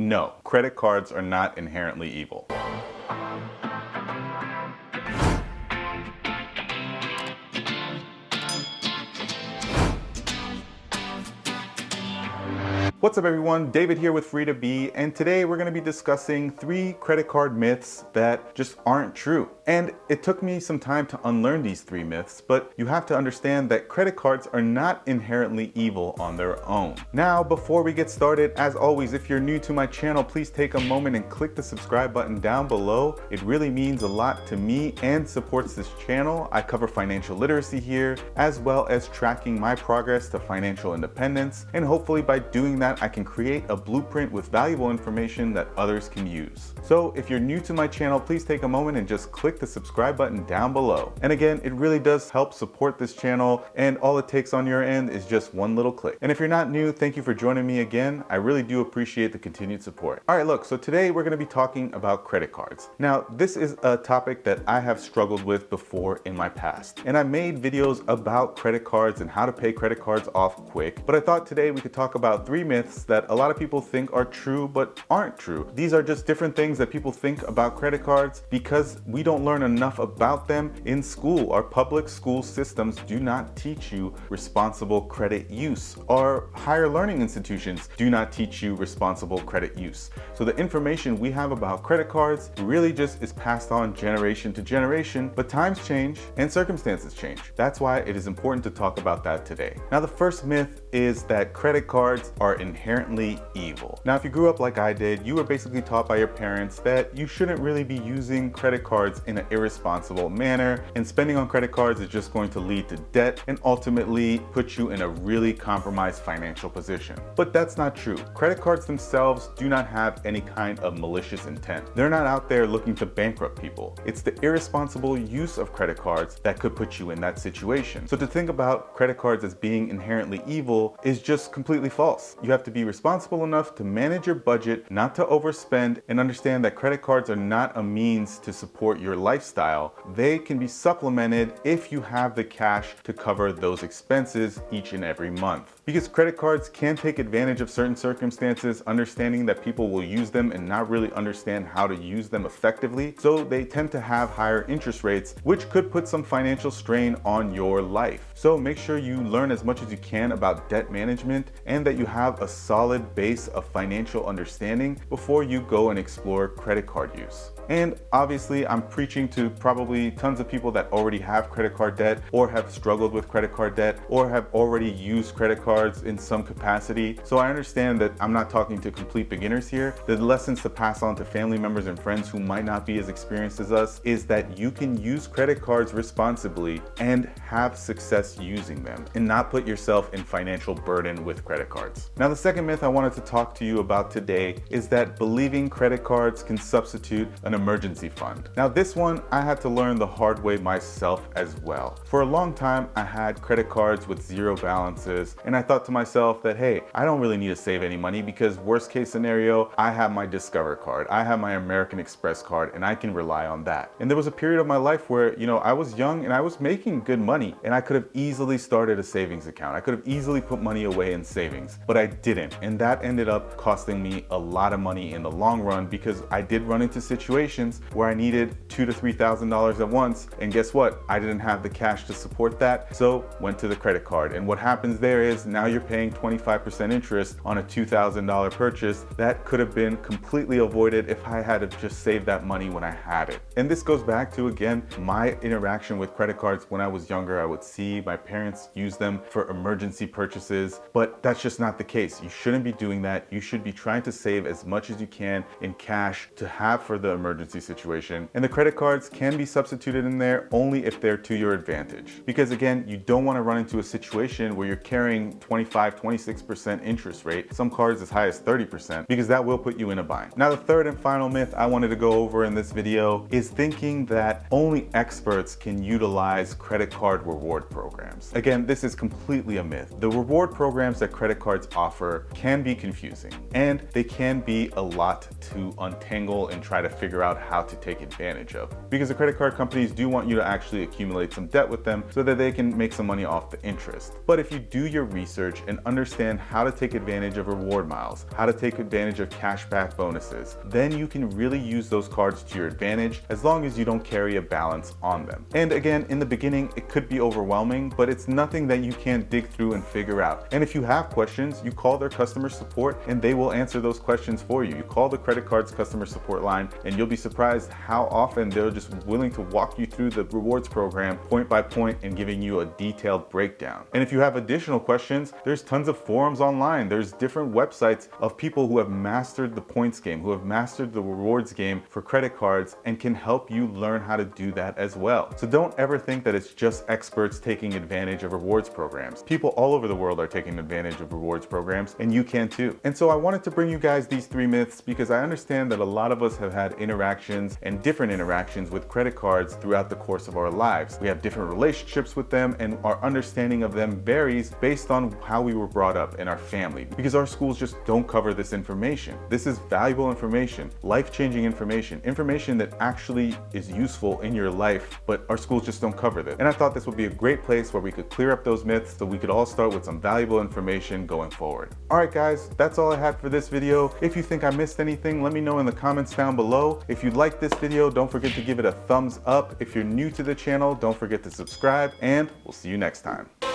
No, credit cards are not inherently evil. What's up everyone, David here with Free to Be, and today we're going to be discussing 3 credit card myths that just aren't true. And it took me some time to unlearn these 3 myths, but you have to understand that credit cards are not inherently evil on their own. Now, before we get started, as always, if you're new to my channel, please take a moment and click the subscribe button down below. It really means a lot to me and supports this channel. I cover financial literacy here, as well as tracking my progress to financial independence, and hopefully by doing that, I can create a blueprint with valuable information that others can use. So if you're new to my channel, please take a moment and just click the subscribe button down below. And again, it really does help support this channel, and all it takes on your end is just one little click. And if you're not new, thank you for joining me again. I really do appreciate the continued support. All right, look, so today we're going to be talking about credit cards. Now, this is a topic that I have struggled with before in my past, and I made videos about credit cards and how to pay credit cards off quick, but I thought today we could talk about 3 myths that a lot of people think are true but aren't true. These are just different things that people think about credit cards because we don't learn enough about them in school. Our public school systems do not teach you responsible credit use. Our higher learning institutions do not teach you responsible credit use. So the information we have about credit cards really just is passed on generation to generation, but times change and circumstances change. That's why it is important to talk about that today. Now, the first myth is that credit cards are inherently evil. Now, if you grew up like I did, you were basically taught by your parents that you shouldn't really be using credit cards in an irresponsible manner, and spending on credit cards is just going to lead to debt and ultimately put you in a really compromised financial position. But that's not true. Credit cards themselves do not have any kind of malicious intent. They're not out there looking to bankrupt people. It's the irresponsible use of credit cards that could put you in that situation. So to think about credit cards as being inherently evil is just completely false. You have to be responsible enough to manage your budget, not to overspend, and understand that credit cards are not a means to support your lifestyle. They can be supplemented if you have the cash to cover those expenses each and every month. Because credit cards can take advantage of certain circumstances, understanding that people will use them and not really understand how to use them effectively. So they tend to have higher interest rates, which could put some financial strain on your life. So make sure you learn as much as you can about debt management and that you have a solid base of financial understanding before you go and explore credit card use. And obviously, I'm preaching to probably tons of people that already have credit card debt or have struggled with credit card debt or have already used credit cards in some capacity. So I understand that I'm not talking to complete beginners here. The lessons to pass on to family members and friends who might not be as experienced as us is that you can use credit cards responsibly and have success using them and not put yourself in financial burden with credit cards. Now, the second myth I wanted to talk to you about today is that believing credit cards can substitute an emergency fund. Now, this one I had to learn the hard way myself as well. For a long time, I had credit cards with 0 balances, and I thought to myself that, hey, I don't really need to save any money because worst case scenario, I have my Discover card, I have my American Express card, and I can rely on that. And there was a period of my life where, I was young and I was making good money, and I could have easily started a savings account. I could have easily put money away in savings, but I didn't. And that ended up costing me a lot of money in the long run because I did run into situations where I needed $2,000 to $3,000 at once, and guess what? I didn't have the cash to support that, so went to the credit card. And what happens there is now you're paying 25% interest on a $2,000 purchase that could have been completely avoided if I had just saved that money when I had it. And this goes back to, again, my interaction with credit cards when I was younger. I would see my parents use them for emergency purchases, but that's just not the case. You shouldn't be doing that. You should be trying to save as much as you can in cash to have for the emergency situation. And the credit cards can be substituted in there only if they're to your advantage. Because again, you don't want to run into a situation where you're carrying 25, 26% interest rate, some cards as high as 30%, because that will put you in a bind. Now, the third and final myth I wanted to go over in this video is thinking that only experts can utilize credit card reward programs. Again, this is completely a myth. The reward programs that credit cards offer can be confusing, and they can be a lot to untangle and try to figure out how to take advantage of. Because the credit card companies do want you to actually accumulate some debt with them so that they can make some money off the interest. But if you do your research research and understand how to take advantage of reward miles, how to take advantage of cashback bonuses. Then you can really use those cards to your advantage as long as you don't carry a balance on them. And again, in the beginning, it could be overwhelming, but it's nothing that you can't dig through and figure out. And if you have questions, you call their customer support and they will answer those questions for you. You call the credit card's customer support line and you'll be surprised how often they're just willing to walk you through the rewards program point by point and giving you a detailed breakdown. And if you have additional questions, there's tons of forums online. There's different websites of people who have mastered the points game, who have mastered the rewards game for credit cards and can help you learn how to do that as well. So don't ever think that it's just experts taking advantage of rewards programs. People all over the world are taking advantage of rewards programs, and you can too. And so I wanted to bring you guys these 3 myths because I understand that a lot of us have had interactions and different interactions with credit cards throughout the course of our lives. We have different relationships with them, and our understanding of them varies based on how we were brought up in our family, because our schools just don't cover this information. This is valuable information, life-changing information, information that actually is useful in your life, but our schools just don't cover this. And I thought this would be a great place where we could clear up those myths so we could all start with some valuable information going forward. All right, guys, that's all I had for this video. If you think I missed anything, let me know in the comments down below. If you like this video, don't forget to give it a thumbs up. If you're new to the channel, don't forget to subscribe, and we'll see you next time.